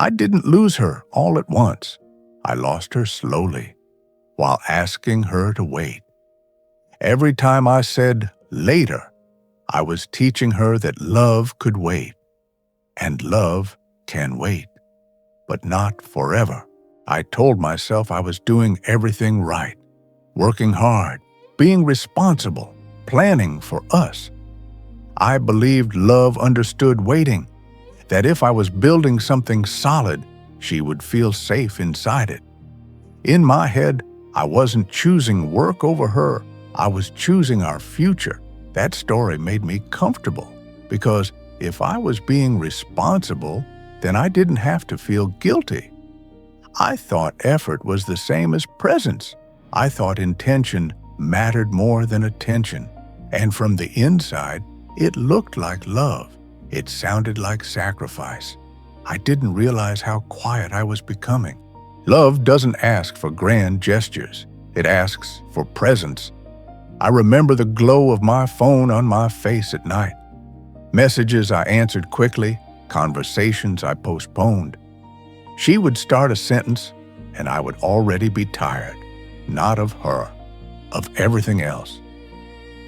I didn't lose her all at once. I lost her slowly, while asking her to wait. Every time I said later, I was teaching her that love could wait, and love can wait, but not forever. I told myself I was doing everything right, working hard, being responsible, planning for us. I believed love understood waiting, that if I was building something solid, she would feel safe inside it. In my head, I wasn't choosing work over her. I was choosing our future. That story made me comfortable because if I was being responsible, then I didn't have to feel guilty. I thought effort was the same as presence. I thought intention mattered more than attention. And from the inside, it looked like love. It sounded like sacrifice. I didn't realize how quiet I was becoming. Love doesn't ask for grand gestures. It asks for presence. I remember the glow of my phone on my face at night. Messages I answered quickly, conversations I postponed. She would start a sentence, and I would already be tired, not of her, of everything else.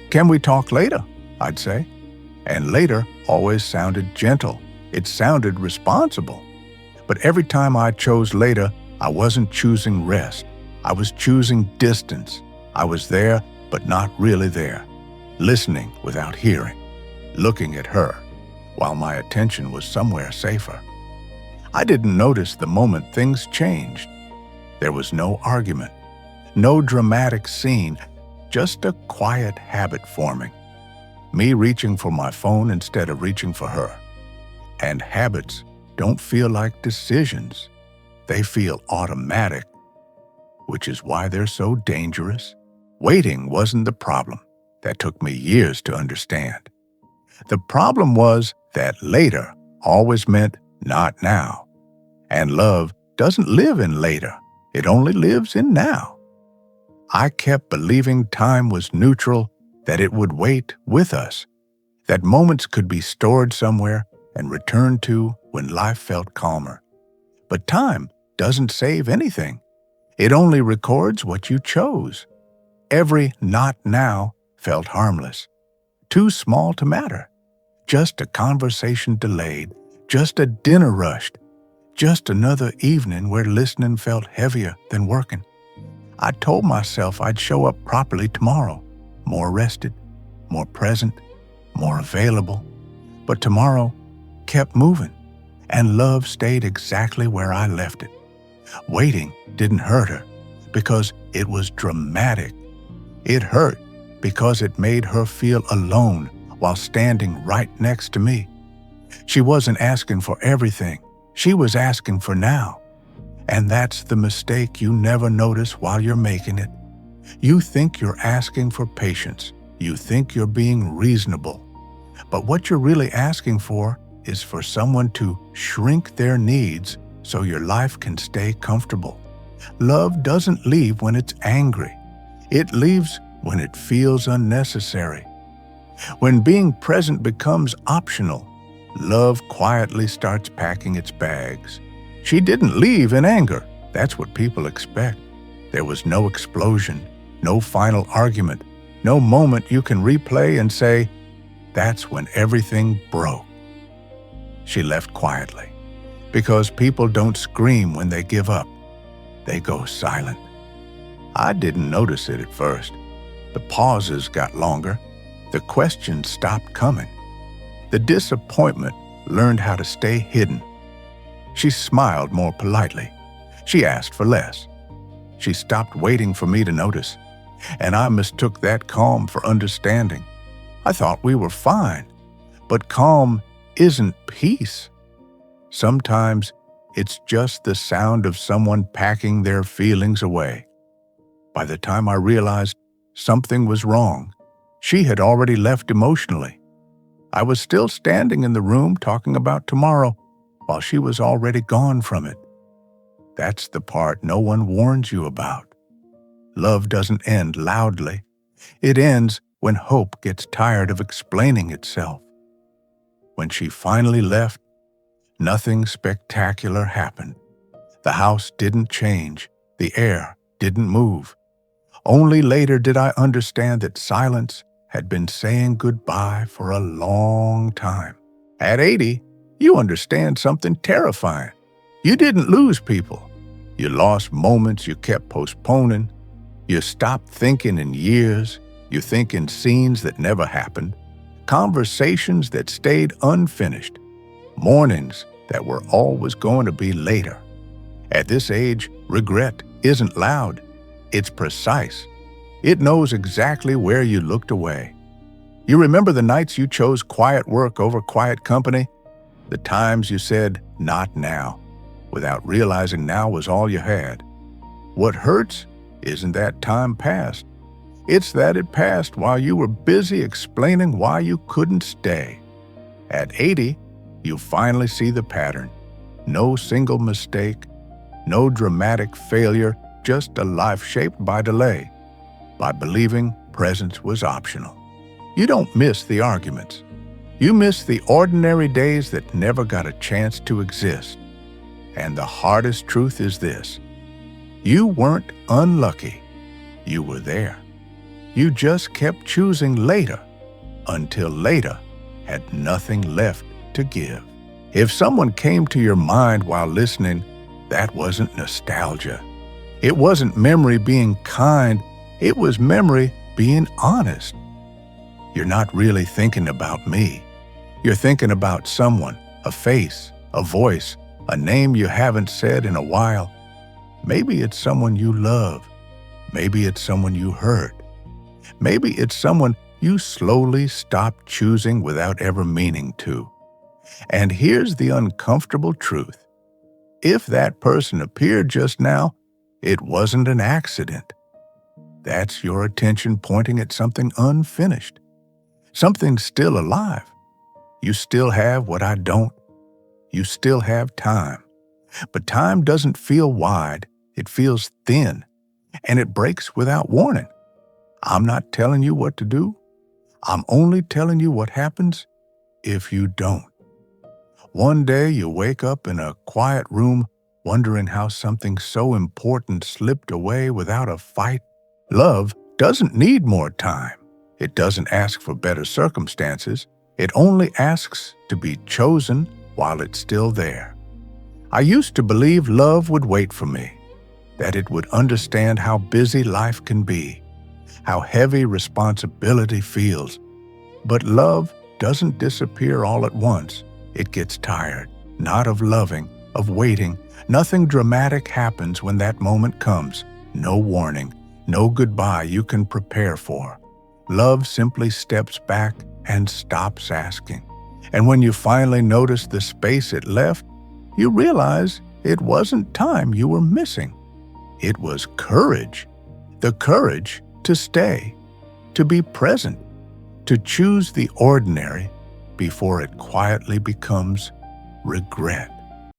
"Can we talk later?" I'd say. And later always sounded gentle. It sounded responsible. But every time I chose later, I wasn't choosing rest. I was choosing distance. I was there, but not really there, listening without hearing, looking at her, while my attention was somewhere safer. I didn't notice the moment things changed. There was no argument, no dramatic scene, just a quiet habit forming. Me reaching for my phone instead of reaching for her. And habits don't feel like decisions. They feel automatic, which is why they're so dangerous. Waiting wasn't the problem. That took me years to understand. The problem was that later always meant not now. And love doesn't live in later. It only lives in now. I kept believing time was neutral, that it would wait with us, that moments could be stored somewhere and returned to when life felt calmer. But time doesn't save anything. It only records what you chose. Every not now felt harmless, too small to matter. Just a conversation delayed, just a dinner rushed, just another evening where listening felt heavier than working. I told myself I'd show up properly tomorrow, more rested, more present, more available. But tomorrow kept moving, and love stayed exactly where I left it. Waiting didn't hurt her because it was dramatic. It hurt because it made her feel alone while standing right next to me. She wasn't asking for everything. She was asking for now. And that's the mistake you never notice while you're making it. You think you're asking for patience. You think you're being reasonable. But what you're really asking for is for someone to shrink their needs so your life can stay comfortable. Love doesn't leave when it's angry. It leaves when it feels unnecessary. When being present becomes optional, love quietly starts packing its bags. She didn't leave in anger. That's what people expect. There was no explosion, no final argument, no moment you can replay and say, "That's when everything broke." She left quietly, because people don't scream when they give up. They go silent. I didn't notice it at first. The pauses got longer. The questions stopped coming. The disappointment learned how to stay hidden. She smiled more politely. She asked for less. She stopped waiting for me to notice, and I mistook that calm for understanding. I thought we were fine, but calm isn't peace. Sometimes it's just the sound of someone packing their feelings away. By the time I realized something was wrong, she had already left emotionally. I was still standing in the room talking about tomorrow, while she was already gone from it. That's the part no one warns you about. Love doesn't end loudly. It ends when hope gets tired of explaining itself. When she finally left, Nothing spectacular happened. The house didn't change. The air didn't move. Only later did I understand that silence had been saying goodbye for a long time. At 80, you understand something terrifying. You didn't lose people. You lost moments you kept postponing. You stopped thinking in years. You think in scenes that never happened. Conversations that stayed unfinished. Mornings that were always going to be later. At this age, regret isn't loud. It's precise. It knows exactly where you looked away. You remember the nights you chose quiet work over quiet company? The times you said, "Not now," without realizing now was all you had. What hurts isn't that time passed. It's that it passed while you were busy explaining why you couldn't stay. At 80, you finally see the pattern. No single mistake, no dramatic failure, just a life shaped by delay, by believing presence was optional. You don't miss the arguments. You miss the ordinary days that never got a chance to exist. And the hardest truth is this: you weren't unlucky. You were there. You just kept choosing later, until later had nothing left to give. If someone came to your mind while listening, that wasn't nostalgia. It wasn't memory being kind. It was memory being honest. You're not really thinking about me. You're thinking about someone, a face, a voice, a name you haven't said in a while. Maybe it's someone you love. Maybe it's someone you hurt. Maybe it's someone you slowly stopped choosing without ever meaning to. And here's the uncomfortable truth. If that person appeared just now, it wasn't an accident. That's your attention pointing at something unfinished. Something still alive. You still have what I don't. You still have time. But time doesn't feel wide. It feels thin. And it breaks without warning. I'm not telling you what to do. I'm only telling you what happens if you don't. One day you wake up in a quiet room wondering how something so important slipped away without a fight. Love doesn't need more time. It doesn't ask for better circumstances. It only asks to be chosen while it's still there. I used to believe love would wait for me, that it would understand how busy life can be, how heavy responsibility feels. But love doesn't disappear all at once. It gets tired, not of loving, of waiting. Nothing dramatic happens when that moment comes. No warning, no goodbye you can prepare for. Love simply steps back and stops asking. And when you finally notice the space it left, you realize it wasn't time you were missing. It was courage. The courage to stay, to be present, to choose the ordinary before it quietly becomes regret.